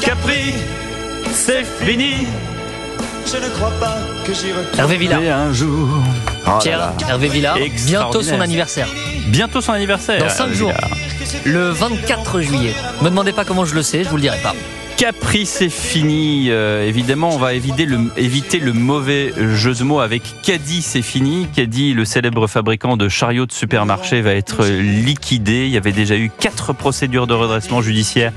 Capri, c'est fini. Je ne crois pas que j'y retourne. Hervé Villard. Et un jour. Pierre, Hervé Villard, bientôt son anniversaire. Bientôt son anniversaire. Dans 5 jours. Le 24 juillet. Me demandez pas comment je le sais, je vous le dirai pas. Capri, c'est fini. Évidemment, on va éviter le mauvais jeu de mots avec Caddy, c'est fini. Caddy, le célèbre fabricant de chariots de supermarché, va être liquidé. Il y avait déjà eu 4 procédures de redressement judiciaire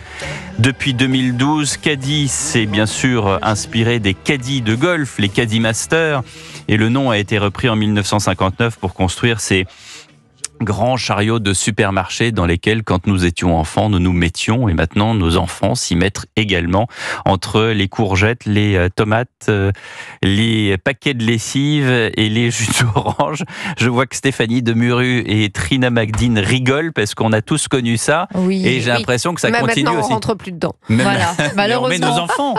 depuis 2012. Caddy, c'est bien sûr inspiré des caddies de golf, les Caddy Masters. Et le nom a été repris en 1959 pour construire ces grands chariots de supermarché dans lesquels, quand nous étions enfants, nous nous mettions, et maintenant nos enfants s'y mettent également, entre les courgettes, les tomates, les paquets de lessive et les jus d'orange. Je vois que Stéphanie Demuru et Trina Magdine rigolent parce qu'on a tous connu ça, Oui, et j'ai l'impression que ça continue maintenant, aussi. on rentre plus dedans. Même, Voilà, mais on met malheureusement. nos enfants,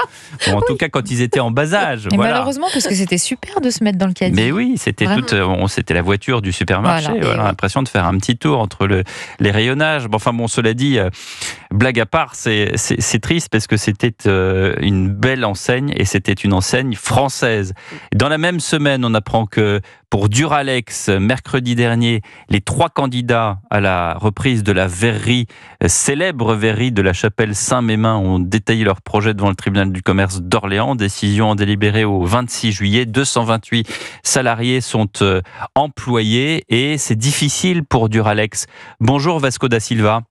en tout cas quand ils étaient en bas âge. Et Voilà. malheureusement, parce que c'était super de se mettre dans le caddie. Mais oui, c'était c'était la voiture du supermarché. Voilà, l'impression de faire un petit tour entre les rayonnages. Bon, cela dit, blague à part, c'est triste parce que c'était une belle enseigne et c'était une enseigne française. Dans la même semaine, on apprend que pour Duralex, mercredi dernier, les 3 candidats à la reprise de la verrerie, célèbre verrerie de la chapelle Saint-Mémin, ont détaillé leur projet devant le tribunal du commerce d'Orléans. Décision délibérée au 26 juillet. 228 salariés sont employés et c'est difficile pour Duralex. Bonjour Vasco da Silva.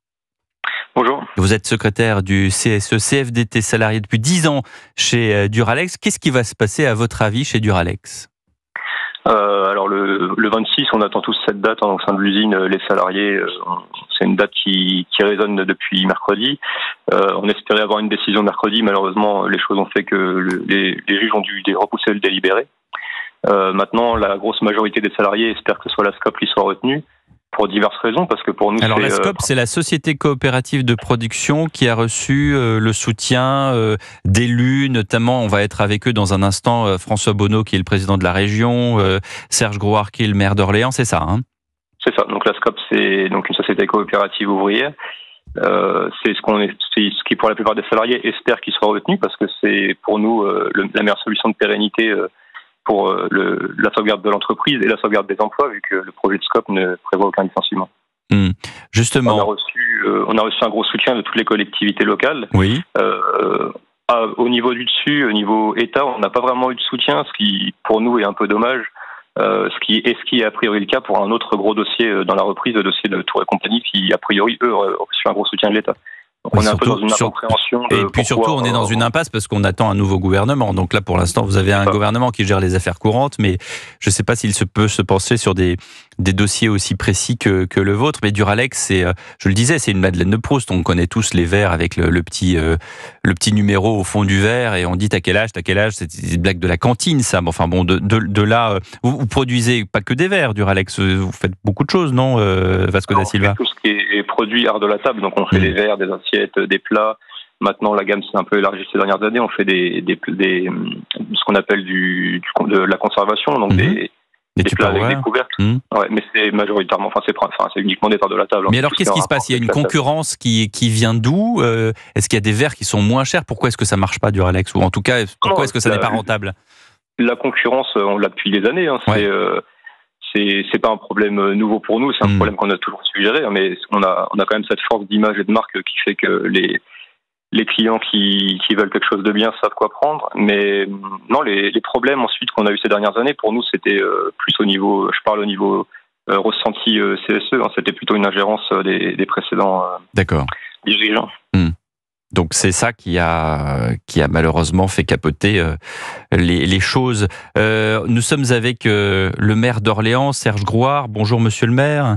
Bonjour. Vous êtes secrétaire du CSE CFDT salarié depuis 10 ans chez Duralex. Qu'est-ce qui va se passer à votre avis chez Duralex ? Alors le 26, on attend tous cette date au sein de l'usine. Les salariés, c'est une date qui résonne depuis mercredi. On espérait avoir une décision mercredi. Malheureusement, les choses ont fait que les juges ont dû repousser le délibéré. Maintenant, la grosse majorité des salariés espèrent que ce soit la SCOP qui soit retenue. Pour diverses raisons, parce que pour nous... Alors la SCOP, c'est la Société Coopérative de Production qui a reçu le soutien d'élus, notamment, on va être avec eux dans un instant, François Bonneau qui est le président de la région, Serge Grouard qui est le maire d'Orléans, c'est ça, hein ? C'est ça, donc la SCOP, c'est donc une société coopérative ouvrière. C'est ce qui, pour la plupart des salariés, espèrent qu'il soit retenu, parce que c'est pour nous la meilleure solution de pérennité pour la sauvegarde de l'entreprise et la sauvegarde des emplois, vu que le projet de SCOP ne prévoit aucun licenciement. Justement. On a reçu un gros soutien de toutes les collectivités locales. Oui. Au niveau du dessus, au niveau État, on n'a pas vraiment eu de soutien, ce qui, pour nous, est un peu dommage. Ce qui est a priori le cas pour un autre gros dossier dans la reprise, le dossier de Tour et compagnie, qui, a priori, eux, auraient reçu un gros soutien de l'État. Donc on est un peu dans une incompréhension. Et puis surtout, on est dans une impasse parce qu'on attend un nouveau gouvernement. Donc là, pour l'instant, vous avez un gouvernement qui gère les affaires courantes, mais je ne sais pas s'il peut se pencher sur des dossiers aussi précis que le vôtre. Mais Duralex, c'est, je le disais, c'est une Madeleine de Proust. On connaît tous les verres avec le petit numéro au fond du verre et on dit t'as quel âge, c'est des blagues de la cantine, ça. Enfin bon, de là, vous produisez pas que des verres, Duralex. Vous faites beaucoup de choses, non, Vasco da Silva? Tout ce qui est produit art de la table. Donc on fait des verres, des assiettes, des plats. Maintenant, la gamme s'est un peu élargie ces dernières années. On fait ce qu'on appelle de la conservation, donc des plats avec des couvercles. Ouais, mais c'est majoritairement, c'est uniquement des arts de la table. Mais alors, qu'est-ce qui se passe? Il y a une concurrence qui vient d'où? Est-ce qu'il y a des verres qui sont moins chers? Pourquoi est-ce que ça marche pas, Duralex? Ou en tout cas, pourquoi est-ce que ça n'est pas rentable? La concurrence, on l'a depuis des années. C'est pas un problème nouveau pour nous, c'est un problème qu'on a toujours suggéré, mais on a quand même cette force d'image et de marque qui fait que les clients qui veulent quelque chose de bien savent quoi prendre. Mais non, les problèmes ensuite qu'on a eu ces dernières années, pour nous, c'était plus au niveau, je parle au niveau ressenti CSE, c'était plutôt une ingérence des précédents dirigeants. Donc c'est ça qui a malheureusement fait capoter les choses. Nous sommes avec le maire d'Orléans, Serge Grouard. Bonjour monsieur le maire.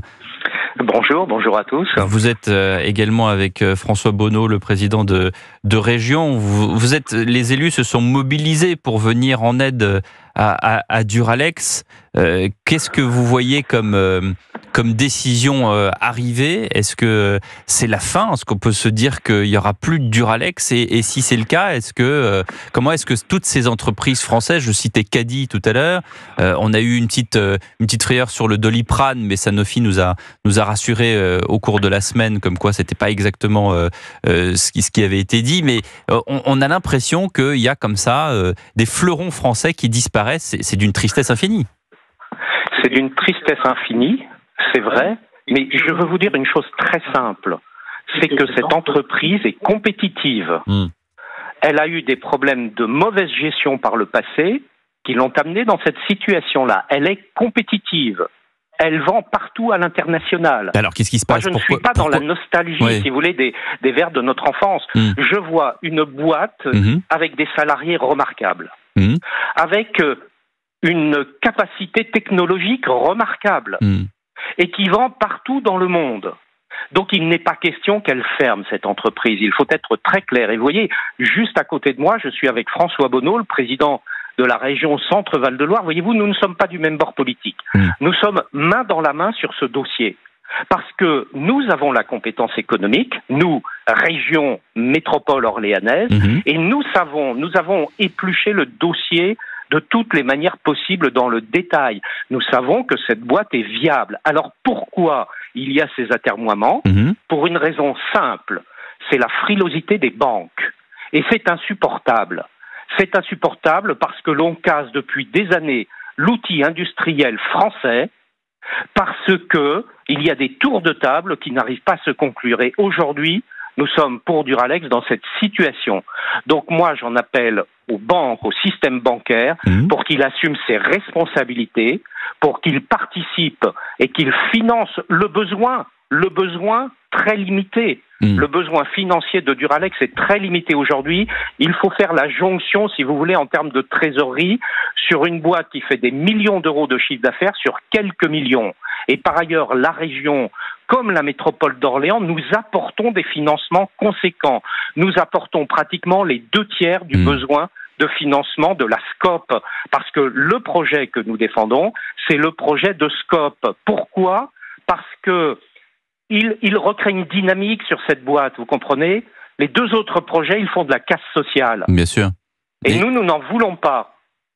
Bonjour à tous. Vous êtes également avec François Bonneau, le président de région. Les élus se sont mobilisés pour venir en aide à Duralex. Qu'est-ce que vous voyez comme décision arrivée? Est-ce que c'est la fin? Est-ce qu'on peut se dire qu'il n'y aura plus de Duralex? Et si c'est le cas, comment est-ce que toutes ces entreprises françaises, je citais Caddy tout à l'heure, on a eu une petite frayeur sur le Doliprane, mais Sanofi nous a rassuré au cours de la semaine, comme quoi c'était pas exactement ce qui avait été dit, mais on a l'impression qu'il y a comme ça des fleurons français qui disparaissent. C'est d'une tristesse infinie. C'est d'une tristesse infinie, c'est vrai, mais je veux vous dire une chose très simple, c'est que cette entreprise est compétitive. Elle a eu des problèmes de mauvaise gestion par le passé qui l'ont amenée dans cette situation-là. Elle est compétitive. Elle vend partout à l'international. Alors, qu'est-ce qui se passe? Moi, je ne suis pas dans la nostalgie, si vous voulez, des vers de notre enfance. Je vois une boîte avec des salariés remarquables, avec une capacité technologique remarquable, et qui vend partout dans le monde. Donc, il n'est pas question qu'elle ferme, cette entreprise. Il faut être très clair. Et vous voyez, juste à côté de moi, je suis avec François Bonneau, le président de la région Centre-Val de Loire. Voyez-vous, nous ne sommes pas du même bord politique. Nous sommes main dans la main sur ce dossier. Parce que nous avons la compétence économique, nous, région métropole orléanaise, et nous avons épluché le dossier de toutes les manières possibles dans le détail. Nous savons que cette boîte est viable. Alors pourquoi il y a ces atermoiements? Pour une raison simple, c'est la frilosité des banques. Et c'est insupportable. C'est insupportable parce que l'on casse depuis des années l'outil industriel français, parce que il y a des tours de table qui n'arrivent pas à se conclure. Et aujourd'hui, nous sommes pour Duralex dans cette situation. Donc moi, j'en appelle aux banques, au système bancaire, pour qu'il assume ses responsabilités, pour qu'il participe et qu'il finance le besoin très limité. Le besoin financier de Duralex est très limité aujourd'hui. Il faut faire la jonction, si vous voulez, en termes de trésorerie, sur une boîte qui fait des millions d'euros de chiffre d'affaires sur quelques millions. Et par ailleurs, la région, comme la métropole d'Orléans, nous apportons des financements conséquents. Nous apportons pratiquement les 2/3 du besoin de financement de la SCOP. Parce que le projet que nous défendons, c'est le projet de SCOP. Pourquoi? Parce que il recrée une dynamique sur cette boîte, vous comprenez? Les deux autres projets, ils font de la casse sociale. Bien sûr. Et nous n'en voulons pas.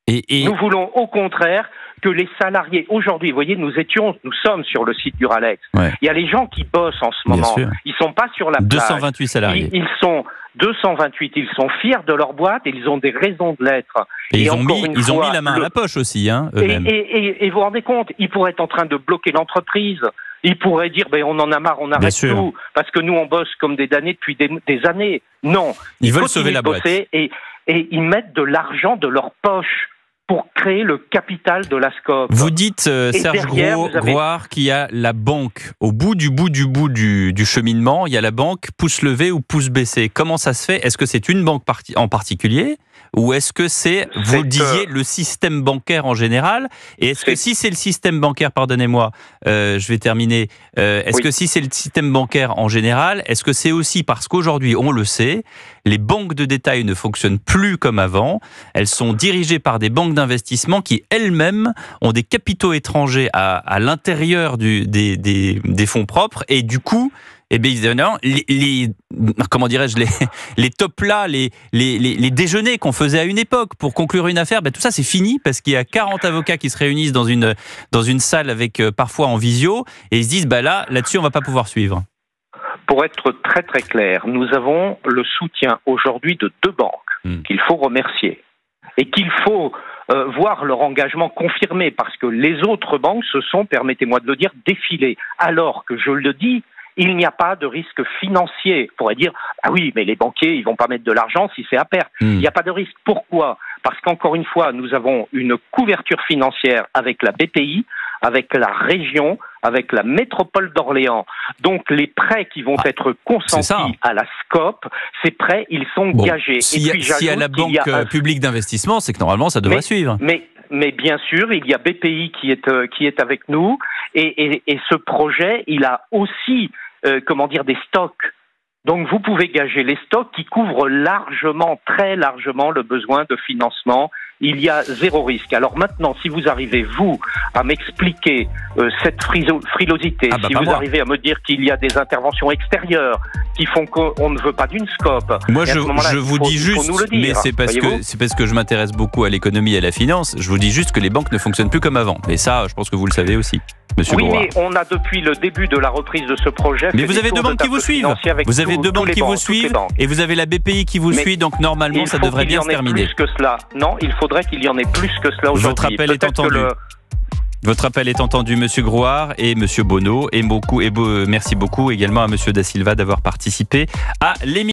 Nous voulons au contraire que les salariés, aujourd'hui, vous voyez, nous sommes sur le site Duralex. Il y a les gens qui bossent en ce moment. Ils sont pas sur la plage. 228 salariés. Ils sont 228. Ils sont fiers de leur boîte et ils ont des raisons de l'être. Et ils ont mis la main à la poche aussi, eux-mêmes. Et vous vous rendez compte, ils pourraient être en train de bloquer l'entreprise. Ils pourraient dire, on en a marre, on arrête tout, parce que nous, on bosse comme des damnés depuis des années. Non. Ils veulent sauver la boîte. Et ils mettent de l'argent de leur poche pour créer le capital de la SCOP. Vous dites, Serge Grouard, qu'il y a la banque au bout du cheminement, il y a la banque pouce levé ou pouce baissé. Comment ça se fait? Est-ce que c'est une banque en particulier? Ou est-ce que c'est, vous disiez, le système bancaire en général? Et est-ce que si c'est le système bancaire, pardonnez-moi, je vais terminer, que si c'est le système bancaire en général, est-ce que c'est aussi parce qu'aujourd'hui, on le sait, les banques de détail ne fonctionnent plus comme avant, elles sont dirigées par des banques d'investissement qui elles-mêmes ont des capitaux étrangers à l'intérieur des fonds propres, et du coup, non, les top plats, les déjeuners qu'on faisait à une époque pour conclure une affaire, tout ça c'est fini parce qu'il y a 40 avocats qui se réunissent dans une salle avec parfois en visio et ils se disent là-dessus on va pas pouvoir suivre. Pour être très très clair, nous avons le soutien aujourd'hui de 2 banques qu'il faut remercier et qu'il faut voir leur engagement confirmé parce que les autres banques se sont, permettez-moi de le dire, défilées. Alors que je le dis, il n'y a pas de risque financier. On pourrait dire, oui, mais les banquiers, ils vont pas mettre de l'argent si c'est à perte. Il n'y a pas de risque. Pourquoi? Parce qu'encore une fois, nous avons une couverture financière avec la BPI, avec la région, avec la métropole d'Orléans. Donc les prêts qui vont être consentis à la SCOP, ces prêts, ils sont gagés. S'il y a la banque publique d'investissement, c'est que normalement ça devrait suivre. Mais bien sûr, il y a BPI qui est avec nous et ce projet, il a aussi des stocks. Donc vous pouvez gager les stocks qui couvrent largement, très largement le besoin de financement. Il y a zéro risque. Alors maintenant, si vous arrivez, vous, à m'expliquer cette frilosité, si vous arrivez à me dire qu'il y a des interventions extérieures qui font qu'on ne veut pas d'une scope... Moi, je vous dis juste, mais c'est parce que je m'intéresse beaucoup à l'économie et à la finance, je vous dis juste que les banques ne fonctionnent plus comme avant. Mais ça, je pense que vous le savez aussi, monsieur Grouard. Oui, mais on a depuis le début de la reprise de ce projet... Mais vous avez deux banques qui vous suivent. Vous avez deux banques qui vous suivent et vous avez la BPI qui vous suit, donc normalement, ça devrait bien se terminer. Plus que cela. Non, il faudrait qu'il y en ait plus que cela aujourd'hui. Votre appel est entendu. Votre appel est entendu, monsieur Grouard et monsieur Bonneau. Et merci beaucoup également à monsieur Da Silva d'avoir participé à l'émission.